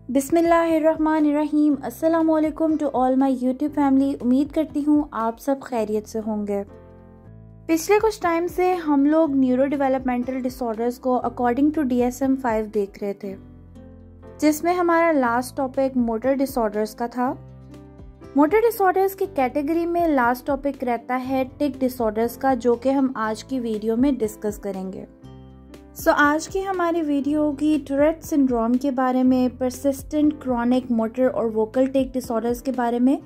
बिस्मिल्लाहिर्रहमानिर्रहीम। अस्सलाम वालेकुम to all my YouTube family. उम्मीद करती हूँ आप सब खैरियत से होंगे। पिछले कुछ टाइम से हम लोग न्यूरो डेवलपमेंटल डिसऑर्डर्स को अकॉर्डिंग टू DSM-5 देख रहे थे, जिसमें हमारा लास्ट टॉपिक मोटर डिसऑर्डर्स का था। मोटर डिसऑर्डर्स की कैटेगरी में लास्ट टॉपिक रहता है टिक डिसऑर्डर्स का, जो कि हम आज की वीडियो में डिस्कस करेंगे। आज की हमारी वीडियो होगी टूरेट सिंड्रोम के बारे में, परसिस्टेंट क्रॉनिक मोटर और वोकल टिक डिसऑर्डर्स के बारे में,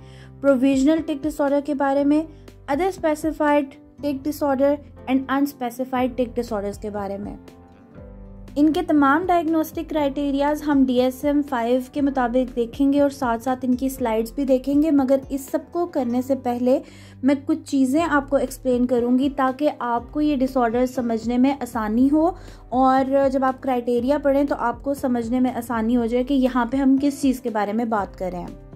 प्रोविजनल टिक डिसऑर्डर के बारे में, other specified tick disorder and unspecified tick disorders के बारे में। इनके तमाम डायग्नोस्टिक क्राइटेरियाज हम DSM-5 के मुताबिक देखेंगे और साथ साथ इनकी स्लाइड्स भी देखेंगे। मगर इस सब को करने से पहले मैं कुछ चीज़ें आपको एक्सप्लेन करूंगी ताकि आपको ये डिसऑर्डर समझने में आसानी हो, और जब आप क्राइटेरिया पढ़ें तो आपको समझने में आसानी हो जाए कि यहाँ पे हम किस चीज़ के बारे में बात कर रहे हैं।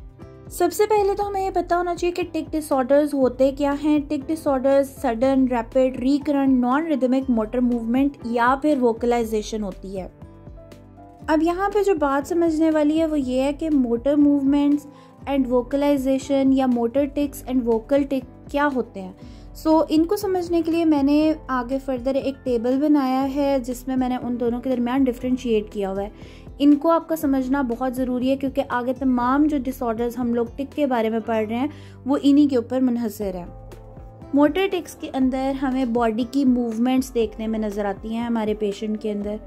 सबसे पहले तो हमें ये पता होना चाहिए कि टिक डिसऑर्डर्स होते क्या हैं। Tic disorders sudden, rapid, recurrent, non rhythmic motor movement या फिर वोकलाइजेशन होती है। अब यहाँ पे जो बात समझने वाली है वो ये है कि मोटर मूवमेंट्स एंड वोकलाइजेशन या मोटर टिक्स एंड वोकल टिक क्या होते हैं। इनको समझने के लिए मैंने आगे फर्दर एक टेबल बनाया है जिसमें मैंने उन दोनों के दरमियान डिफ्रेंशिएट किया हुआ है। इनको आपका समझना बहुत ज़रूरी है क्योंकि आगे तमाम जो डिसऑर्डर्स हम लोग टिक के बारे में पढ़ रहे हैं वो इन्हीं के ऊपर मुनहसर है। मोटर टिक्स के अंदर हमें बॉडी की मूवमेंट्स देखने में नज़र आती हैं हमारे पेशेंट के अंदर,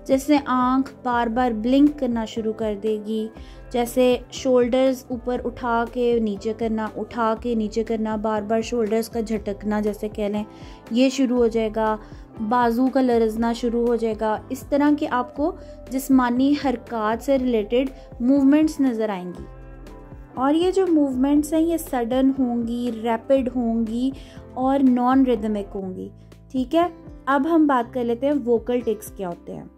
जैसे आंख बार बार ब्लिंक करना शुरू कर देगी, जैसे शोल्डर्स ऊपर उठा के नीचे करना, उठा के नीचे करना, बार बार शोल्डर्स का झटकना जैसे कह लें ये शुरू हो जाएगा, बाजू का लरजना शुरू हो जाएगा। इस तरह की आपको जिस्मानी हरकत से रिलेटेड मूवमेंट्स नज़र आएंगी। और ये जो मूवमेंट्स हैं ये सडन होंगी, रैपिड होंगी और नॉन रिदमिक होंगी। ठीक है, अब हम बात कर लेते हैं वोकल टिक्स क्या होते हैं।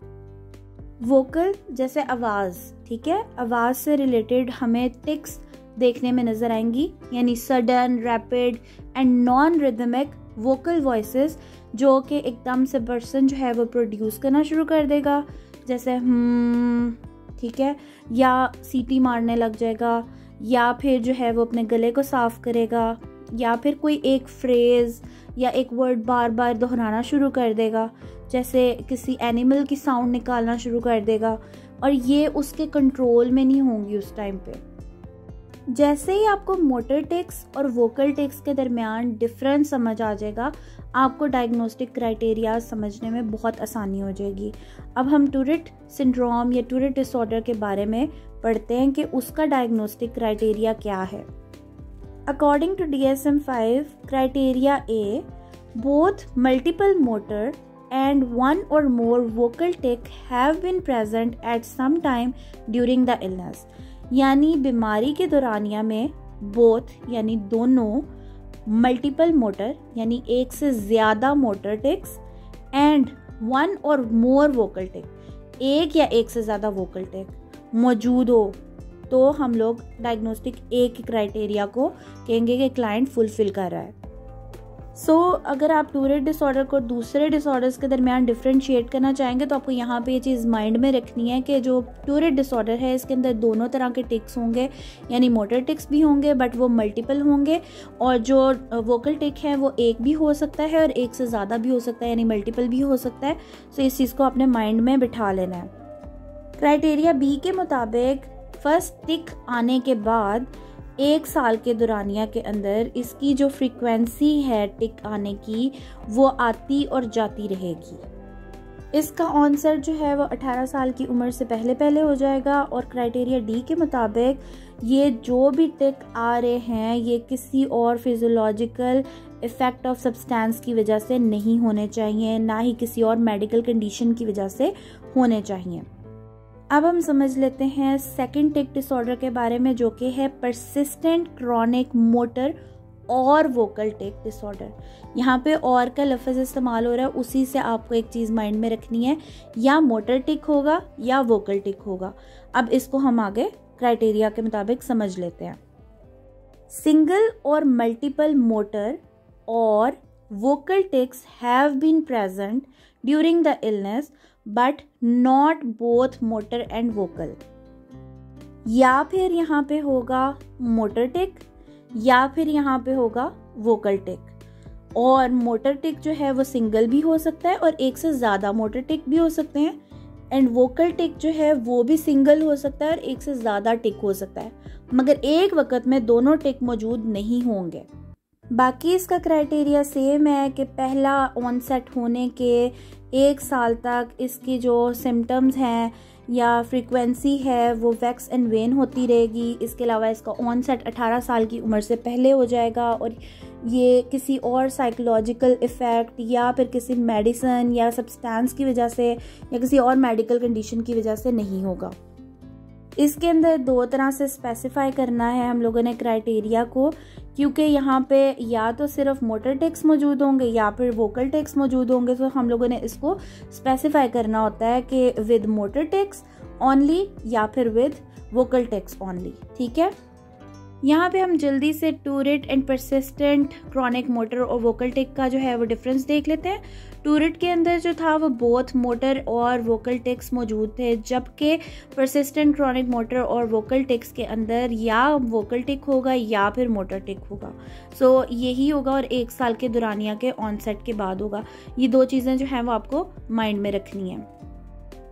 वोकल जैसे आवाज़, ठीक है, आवाज़ से रिलेटेड हमें टिक्स देखने में नज़र आएंगी, यानी sudden, rapid and non rhythmic vocal voices, जो कि एकदम से पर्सन जो है वो प्रोड्यूस करना शुरू कर देगा, जैसे ठीक है, या सीटी मारने लग जाएगा, या फिर जो है वो अपने गले को साफ करेगा, या फिर कोई एक फ्रेज या एक वर्ड बार बार दोहराना शुरू कर देगा, जैसे किसी एनिमल की साउंड निकालना शुरू कर देगा, और ये उसके कंट्रोल में नहीं होंगी उस टाइम पे। जैसे ही आपको मोटर टिक्स और वोकल टिक्स के दरमियान डिफरेंस समझ आ जाएगा, आपको डायग्नोस्टिक क्राइटेरिया समझने में बहुत आसानी हो जाएगी। अब हम टूरेट सिंड्रोम या टूरेट डिसऑर्डर के बारे में पढ़ते हैं कि उसका डायग्नोस्टिक क्राइटेरिया क्या है। According to DSM-5 criteria A, both multiple motor and one or more vocal tick have been present at some time during the illness। यानी बीमारी के दौरानिया में बोथ यानी दोनों, मल्टीपल मोटर यानी एक से ज़्यादा मोटर टिक्स एंड वन और मोर वोकल टिक, एक या एक से ज़्यादा वोकल टिक मौजूद हो तो हम लोग डायग्नोस्टिक ए के क्राइटेरिया को कहेंगे कि क्लाइंट फुलफिल कर रहा है। अगर आप टूरेट डिसऑर्डर को दूसरे डिसऑर्डर्स के दरमियान डिफरेंशिएट करना चाहेंगे तो आपको यहाँ पे ये चीज़ माइंड में रखनी है कि जो टूरेट डिसऑर्डर है इसके अंदर दोनों तरह के टिक्स होंगे, यानी मोटर टिक्स भी होंगे बट वो मल्टीपल होंगे, और जो वोकल टिक है वो एक भी हो सकता है और एक से ज़्यादा भी हो सकता है, यानी मल्टीपल भी हो सकता है। इस चीज़ को अपने माइंड में बिठा लेना है। क्राइटेरिया बी के मुताबिक फर्स्ट टिक आने के बाद 1 साल के दौरानिया के अंदर इसकी जो फ्रीक्वेंसी है टिक आने की वो आती और जाती रहेगी। इसका ऑनसेट जो है वो 18 साल की उम्र से पहले हो जाएगा। और क्राइटेरिया डी के मुताबिक ये जो भी टिक आ रहे हैं ये किसी और फिजियोलॉजिकल इफेक्ट ऑफ सब्सटेंस की वजह से नहीं होने चाहिए, ना ही किसी और मेडिकल कंडीशन की वजह से होने चाहिए। अब हम समझ लेते हैं सेकंड टिक डिसऑर्डर के बारे में, जो कि है परसिस्टेंट क्रॉनिक मोटर और वोकल टिक डिसऑर्डर। यहाँ पे और का लफ्ज़ इस्तेमाल हो रहा है, उसी से आपको एक चीज़ माइंड में रखनी है, या मोटर टिक होगा या वोकल टिक होगा। अब इसको हम आगे क्राइटेरिया के मुताबिक समझ लेते हैं। सिंगल और मल्टीपल मोटर और vocal tics have been present during the illness but not both motor and vocal। या फिर यहाँ पे होगा मोटर टिक, या फिर यहाँ पे होगा वोकल टिक। और मोटर टिक जो है वो सिंगल भी हो सकता है और एक से ज़्यादा मोटर टिक भी हो सकते हैं, एंड वोकल टिक जो है वो भी सिंगल हो सकता है और एक से ज़्यादा टिक हो सकता है, मगर एक वक्त में दोनों टिक मौजूद नहीं होंगे। बाकी इसका क्राइटेरिया सेम है कि पहला ऑनसेट होने के 1 साल तक इसकी जो सिम्टम्स हैं या फ्रीक्वेंसी है वो वैक्स एंड वेन होती रहेगी। इसके अलावा इसका ऑनसेट 18 साल की उम्र से पहले हो जाएगा और ये किसी और साइकोलॉजिकल इफ़ेक्ट या फिर किसी मेडिसिन या सब्सटेंस की वजह से या किसी और मेडिकल कंडीशन की वजह से नहीं होगा। इसके अंदर 2 तरह से स्पेसिफाई करना है हम लोगों ने क्राइटेरिया को, क्योंकि यहाँ पे या तो सिर्फ मोटर टिक्स मौजूद होंगे या फिर वोकल टिक्स मौजूद होंगे, तो हम लोगों ने इसको स्पेसिफाई करना होता है कि विद मोटर टिक्स ओनली या फिर विद वोकल टिक्स ओनली। ठीक है, यहाँ पे हम जल्दी से Tourette and persistent chronic motor और वोकल टिक का जो है वो डिफरेंस देख लेते हैं। टूरेट के अंदर जो था वो बोथ मोटर और वोकल टिक्स मौजूद थे, जबकि परसिस्टेंट क्रॉनिक मोटर और वोकल टिक्स के अंदर या वोकल टिक होगा या फिर मोटर टिक होगा। सो यही होगा और 1 साल के दुरानिया के ऑनसेट के बाद होगा। ये 2 चीज़ें जो हैं वो आपको माइंड में रखनी है।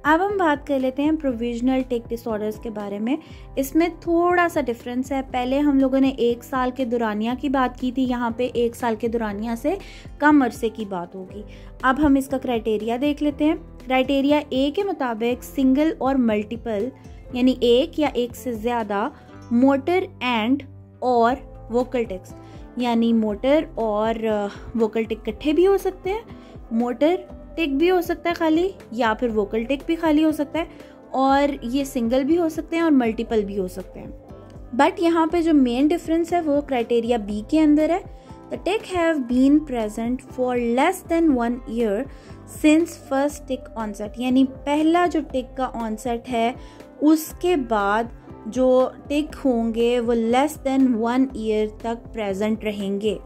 अब हम बात कर लेते हैं प्रोविजनल टिक डिसऑर्डर्स के बारे में। इसमें थोड़ा सा डिफरेंस है। पहले हम लोगों ने 1 साल के दुरानिया की बात की थी, यहाँ पे 1 साल के दुरानिया से कम अरसे की बात होगी। अब हम इसका क्राइटेरिया देख लेते हैं। क्राइटेरिया ए के मुताबिक सिंगल और मल्टीपल यानी एक या एक से ज़्यादा मोटर एंड और वोकल टिक्स, यानी मोटर और वोकल टिक इकट्ठे भी हो सकते हैं, मोटर टिक भी हो सकता है खाली, या फिर वोकल टिक भी खाली हो सकता है, और ये सिंगल भी हो सकते हैं और मल्टीपल भी हो सकते हैं। बट यहाँ पे जो मेन डिफरेंस है वो क्राइटेरिया बी के अंदर है। The tic have been present for less than 1 year since first tic onset, यानी पहला जो टिक का ऑनसेट है उसके बाद जो टिक होंगे वो लेस देन 1 ईयर तक प्रेजेंट रहेंगे।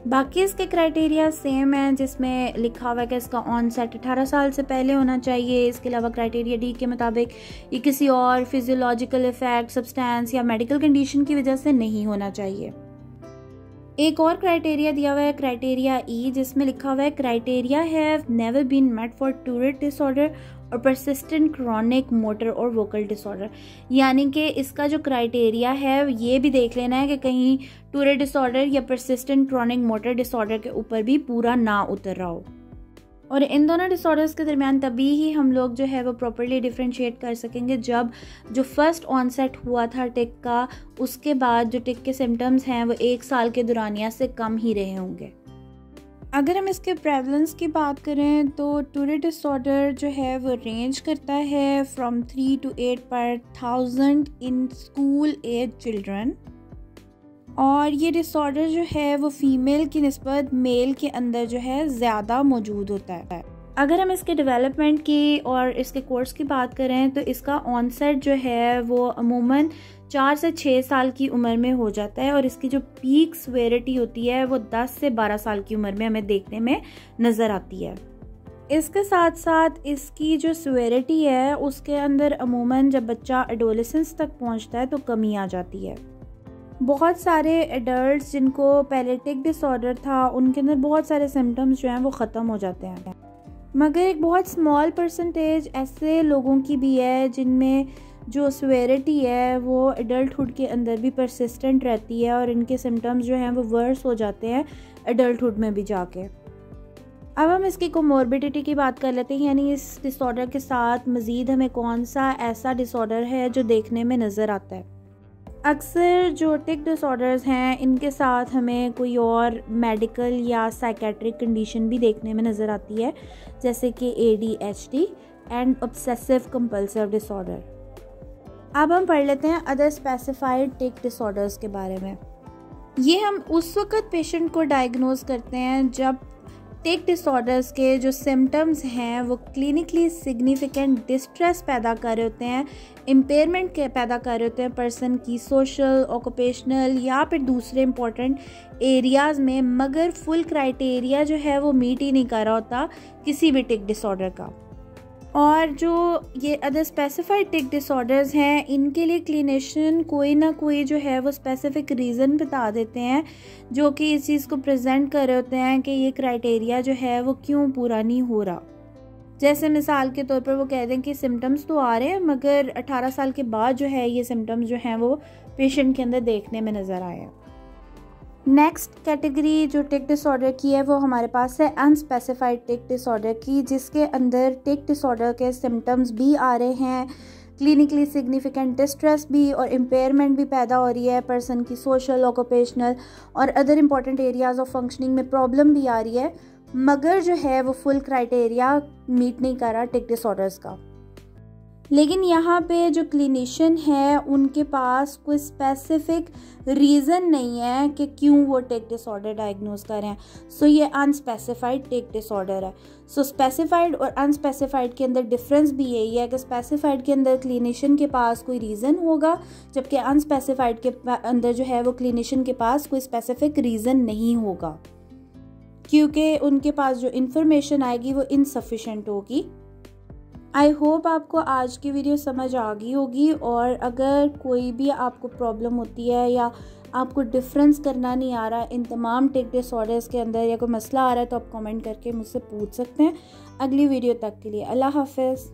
बाकी इसके क्राइटेरिया सेम है, जिसमें लिखा हुआ है कि इसका ऑनसेट 18 साल से पहले होना चाहिए। इसके अलावा क्राइटेरिया डी के मुताबिक ये किसी और फिजियोलॉजिकल इफेक्ट, सब्सटेंस या मेडिकल कंडीशन की वजह से नहीं होना चाहिए। एक और क्राइटेरिया दिया हुआ है, क्राइटेरिया ई, जिसमें लिखा हुआ है criteria have never been met for Tourette disorder और परसिस्टेंट क्रॉनिक मोटर और वोकल डिसऑर्डर, यानी कि इसका जो क्राइटेरिया है ये भी देख लेना है कि कहीं टूरेट डिसऑर्डर या परसिस्टेंट क्रॉनिक मोटर डिसऑर्डर के ऊपर भी पूरा ना उतर रहा हो। और इन दोनों डिसऑर्डर्स के दरमियान तभी ही हम लोग जो है वो प्रॉपर्ली डिफ्रेंशिएट कर सकेंगे जब जो फर्स्ट ऑनसेट हुआ था टिक का, उसके बाद जो टिक के सिम्टम्स हैं वो 1 साल के दुरानिया से कम ही रहे होंगे। अगर हम इसके प्रेवलेंस की बात करें तो टूरेट डिसऑर्डर जो है वो रेंज करता है from 3 to 8 per 1000 in school age children, और ये डिसऑर्डर जो है वो फीमेल की निस्बत मेल के अंदर जो है ज़्यादा मौजूद होता है। अगर हम इसके डेवलपमेंट की और इसके कोर्स की बात करें तो इसका ऑनसेट जो है वो अमूमन 4 से 6 साल की उम्र में हो जाता है, और इसकी जो पीक सेवेरिटी होती है वो 10 से 12 साल की उम्र में हमें देखने में नज़र आती है। इसके साथ साथ इसकी जो सेवेरिटी है उसके अंदर अमूमन जब बच्चा एडोलेसेंस तक पहुंचता है तो कमी आ जाती है। बहुत सारे एडल्ट्स जिनको पहले टिक डिसऑर्डर था उनके अंदर बहुत सारे सिम्टम्स जो हैं वो ख़त्म हो जाते हैं, मगर एक बहुत स्मॉल परसेंटेज ऐसे लोगों की भी है जिनमें जो सेवेरिटी है वो एडल्टहुड के अंदर भी परसिस्टेंट रहती है और इनके सिम्टम्स जो हैं वो वर्स हो जाते हैं एडल्टहुड में भी जाके। अब हम इसकी कोमोर्बिडिटी की बात कर लेते हैं, यानी इस डिसऑर्डर के साथ मज़ीद हमें कौन सा ऐसा डिसऑर्डर है जो देखने में नज़र आता है। अक्सर जो टिक डिसऑर्डर्स हैं इनके साथ हमें कोई और मेडिकल या साइकेट्रिक कंडीशन भी देखने में नज़र आती है, जैसे कि ADHD and obsessive compulsive disorder. अब हम पढ़ लेते हैं अदर स्पेसिफाइड टिक डिसऑर्डर्स के बारे में। ये हम उस वक़्त पेशेंट को डायग्नोज करते हैं जब टिक डिसऑर्डर्स के जो सिम्टम्स हैं वो क्लिनिकली सिग्निफिकेंट डिस्ट्रेस पैदा कर रहे होते हैं, इम्पेयरमेंट के पैदा कर रहे होते हैं पर्सन की सोशल, ऑक्यूपेशनल या फिर दूसरे इंपॉर्टेंट एरियाज़ में, मगर फुल क्राइटेरिया जो है वो मीट ही नहीं कर रहा होता किसी भी टिक डिसऑर्डर का। और जो ये अदर स्पेसिफाइड टिक डिसऑर्डर्स हैं, इनके लिए क्लिनिशियन कोई ना कोई जो है वो स्पेसिफिक रीज़न बता देते हैं जो कि इस चीज़ को प्रेजेंट कर रहे होते हैं कि ये क्राइटेरिया जो है वो क्यों पूरा नहीं हो रहा। जैसे मिसाल के तौर पर वो कह दें कि सिम्टम्स तो आ रहे हैं मगर 18 साल के बाद जो है ये सिम्टम्स जो हैं वो पेशेंट के अंदर देखने में नज़र आए हैं। नेक्स्ट कैटेगरी जो टिक डिसऑर्डर की है वो हमारे पास है अनस्पेसिफाइड टिक डिसऑर्डर की, जिसके अंदर टिक डिसऑर्डर के सिम्टम्स भी आ रहे हैं, क्लिनिकली सिग्निफिकेंट डिस्ट्रेस भी और इम्पेयरमेंट भी पैदा हो रही है, पर्सन की सोशल, ऑक्यूपेशनल और other important areas of functioning में प्रॉब्लम भी आ रही है, मगर जो है वो फुल क्राइटेरिया मीट नहीं कर रहा टिक डिसऑर्डर्स का। लेकिन यहाँ पे जो क्लिनिशियन है उनके पास कोई स्पेसिफिक रीज़न नहीं है कि क्यों वो टिक डिसऑर्डर डायग्नोज कर रहे हैं। सो ये अनस्पेसिफाइड टिक डिसऑर्डर है। सो स्पेसिफाइड और अनस्पेसिफाइड के अंदर डिफरेंस भी यही है कि स्पेसिफाइड के अंदर क्लिनिशियन के पास कोई रीज़न होगा, जबकि अनस्पेसिफाइड के अंदर जो है वो क्लिनिशियन के पास कोई स्पेसिफिक रीज़न नहीं होगा, क्योंकि उनके पास जो इन्फॉर्मेशन आएगी वो इनसफिशेंट होगी। आई होप आपको आज की वीडियो समझ आ गई होगी, और अगर कोई भी आपको प्रॉब्लम होती है या आपको डिफरेंस करना नहीं आ रहा इन तमाम टिक डिसऑर्डर्स के अंदर या कोई मसला आ रहा है तो आप कमेंट करके मुझसे पूछ सकते हैं। अगली वीडियो तक के लिए अल्लाह हाफ़िज़।